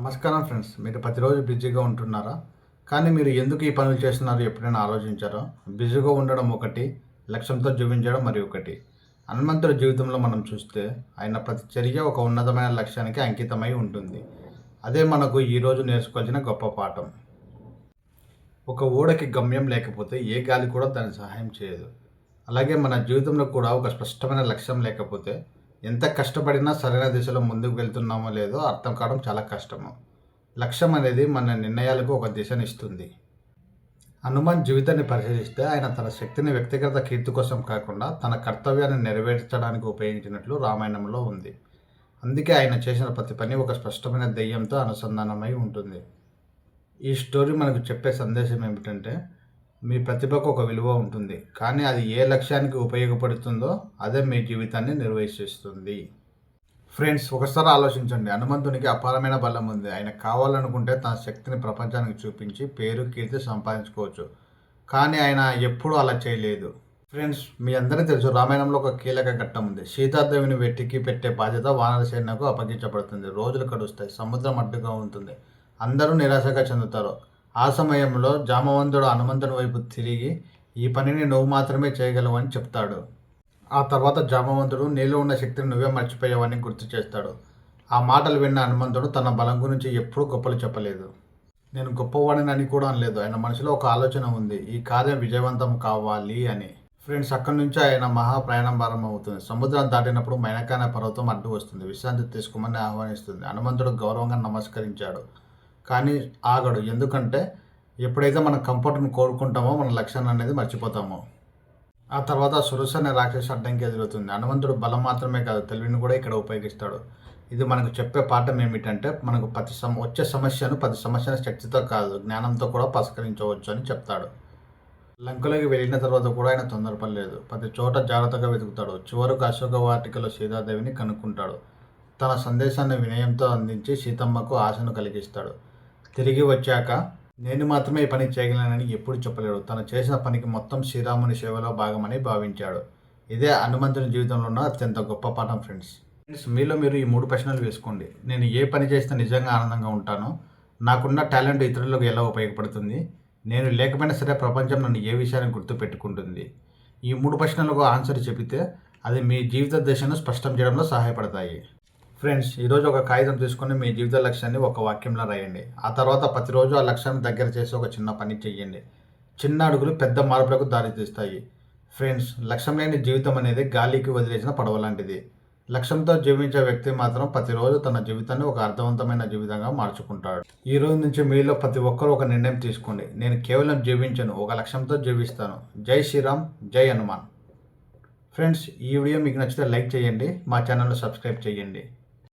నమస్కారం ఫ్రెండ్స్. మీరు ప్రతిరోజు బిజీగా ఉంటున్నారా? కానీ మీరు ఎందుకు ఈ పనులు చేస్తున్నారో ఎప్పుడైనా ఆలోచించారా? బిజీగా ఉండడం ఒకటి, లక్ష్యంతో జీవించడం మరి ఒకటి. హనుమంతుడి జీవితంలో మనం చూస్తే ఆయన ప్రతి చర్య ఒక ఉన్నతమైన లక్ష్యానికి అంకితమై ఉంటుంది. అదే మనకు ఈరోజు నేర్చుకోవాల్సిన గొప్ప పాఠం. ఒక ఓడకి గమ్యం లేకపోతే ఏ గాలి కూడా దానికి సహాయం చేయదు. అలాగే మన జీవితంలో కూడా ఒక స్పష్టమైన లక్ష్యం లేకపోతే ఎంత కష్టపడినా సరైన దిశలో ముందుకు వెళ్తున్నామో లేదో అర్థం కావడం చాలా కష్టము. లక్ష్యం అనేది మన నిర్ణయాలకు ఒక దిశనిస్తుంది. హనుమాన్ జీవితాన్ని పరిశీలిస్తే ఆయన తన శక్తిని వ్యక్తిగత కీర్తి కోసం కాకుండా తన కర్తవ్యాన్ని నెరవేర్చడానికి ఉపయోగించినట్లు రామాయణంలో ఉంది. అందుకే ఆయన చేసిన ప్రతి పని ఒక స్పష్టమైన దెయ్యంతో అనుసంధానమై ఉంటుంది. ఈ స్టోరీ మనకు చెప్పే సందేశం ఏమిటంటే, మీ ప్రతిభకు ఒక విలువ ఉంటుంది, కానీ అది ఏ లక్ష్యానికి ఉపయోగపడుతుందో అదే మీ జీవితాన్ని నిర్వహిస్తుంది. ఫ్రెండ్స్, ఒకసారి ఆలోచించండి. హనుమంతునికి అపారమైన బలం ఉంది. ఆయన కావాలనుకుంటే తన శక్తిని ప్రపంచానికి చూపించి పేరు కీర్తి సంపాదించుకోవచ్చు, కానీ ఆయన ఎప్పుడూ అలా చేయలేదు. ఫ్రెండ్స్, మీ అందరికీ తెలుసు, రామాయణంలో ఒక కీలక ఘట్టం ఉంది. సీతాదేవిని వెతికి పెట్టే బాధ్యత వానర సేనకు అప్పగించబడుతుంది. రోజులు గడుస్తాయి, సముద్రం అడ్డుగా ఉంటుంది, అందరూ నిరాశగా చెందుతారు. ఆ సమయంలో జామవంతుడు హనుమంతుడి వైపు తిరిగి, ఈ పనిని నువ్వు మాత్రమే చేయగలవు అని చెప్తాడు. ఆ తర్వాత జామవంతుడు, నీలో ఉన్న శక్తిని నువ్వే మర్చిపోయావని గుర్తు చేస్తాడు. ఆ మాటలు విన్న హనుమంతుడు తన బలం గురించి ఎప్పుడూ గొప్పలు చెప్పలేదు. నేను గొప్పవాడిని అని కూడా అనలేదు. ఆయన మనసులో ఒక ఆలోచన ఉంది, ఈ కార్యం విజయవంతం కావాలి అని. ఫ్రెండ్స్, అక్కడి నుంచి ఆయన మహా ప్రయాణం ప్రారంభమవుతుంది. సముద్రం దాటినప్పుడు మైనక అనే పర్వతం అడ్డు వస్తుంది. విశ్రాంతి తీసుకోమని ఆహ్వానిస్తుంది. హనుమంతుడు గౌరవంగా నమస్కరించాడు, కానీ ఆగడు. ఎందుకంటే ఎప్పుడైతే మనం కంఫర్ట్ని కోరుకుంటామో మన లక్ష్యాన్ని అనేది మర్చిపోతామో. ఆ తర్వాత సురస అనే రాక్షస అడ్డంకి ఎదురవుతుంది. హనుమంతుడు బలం మాత్రమే కాదు, తెలివిని కూడా ఇక్కడ ఉపయోగిస్తాడు. ఇది మనకు చెప్పే పాఠం ఏమిటంటే, మనకు వచ్చే సమస్యను 10 సమస్యల శక్తితో కాదు, జ్ఞానంతో కూడా పరిష్కరించవచ్చు అని చెప్తాడు. లంకలోకి వెళ్ళిన తర్వాత కూడా ఆయన తొందరపడలేదు. ప్రతి చోట జాగ్రత్తగా వెతుకుతాడు. చివరకు అశోక వాటికలో సీతాదేవిని కనుక్కుంటాడు. తన సందేశాన్ని వినయంతో అందించి సీతమ్మకు ఆశను కలిగిస్తాడు. తిరిగి వచ్చాక నేను మాత్రమే ఈ పని చేయగలనని ఎప్పుడు చెప్పలేడు. తను చేసిన పనికి మొత్తం శ్రీరాముని సేవలో భాగమని భావించాడు. ఇదే హనుమంతుని జీవితంలో ఉన్న అత్యంత గొప్ప పాఠం. ఫ్రెండ్స్, మీలో మీరు ఈ 3 ప్రశ్నలు వేసుకోండి. నేను ఏ పని చేస్తే నిజంగా ఆనందంగా ఉంటానో? నాకున్న టాలెంట్ ఇతరులకు ఎలా ఉపయోగపడుతుంది? నేను లేకపోయినా సరే ప్రపంచం నన్ను ఏ విషయాన్ని గుర్తు పెట్టుకుంటుంది? ఈ 3 ప్రశ్నలకు ఆన్సర్ చెబితే అది మీ జీవిత దశను స్పష్టం చేయడంలో సహాయపడతాయి. ఫ్రెండ్స్, ఈరోజు ఒక కాగితం తీసుకొని మీ జీవిత లక్ష్యాన్ని ఒక వాక్యంలో రాయండి. ఆ తర్వాత ప్రతిరోజు ఆ లక్ష్యాన్ని దగ్గర చేసి ఒక చిన్న పని చేయండి. చిన్న అడుగులు పెద్ద మార్పులకు దారితీస్తాయి. ఫ్రెండ్స్, లక్ష్యం లేని జీవితం అనేది గాలికి వదిలేసిన పడవ లాంటిది. లక్ష్యంతో జీవించే వ్యక్తి మాత్రం ప్రతిరోజు తన జీవితాన్ని ఒక అర్థవంతమైన జీవితంగా మార్చుకుంటాడు. ఈ రోజు నుంచి మీలో ప్రతి ఒక్కరూ ఒక నిర్ణయం తీసుకోండి. నేను కేవలం జీవించను, ఒక లక్ష్యంతో జీవిస్తాను. జై శ్రీరామ్, జై హనుమాన్. ఫ్రెండ్స్, ఈ వీడియో మీకు నచ్చితే లైక్ చేయండి, మా ఛానల్ని సబ్స్క్రైబ్ చేయండి.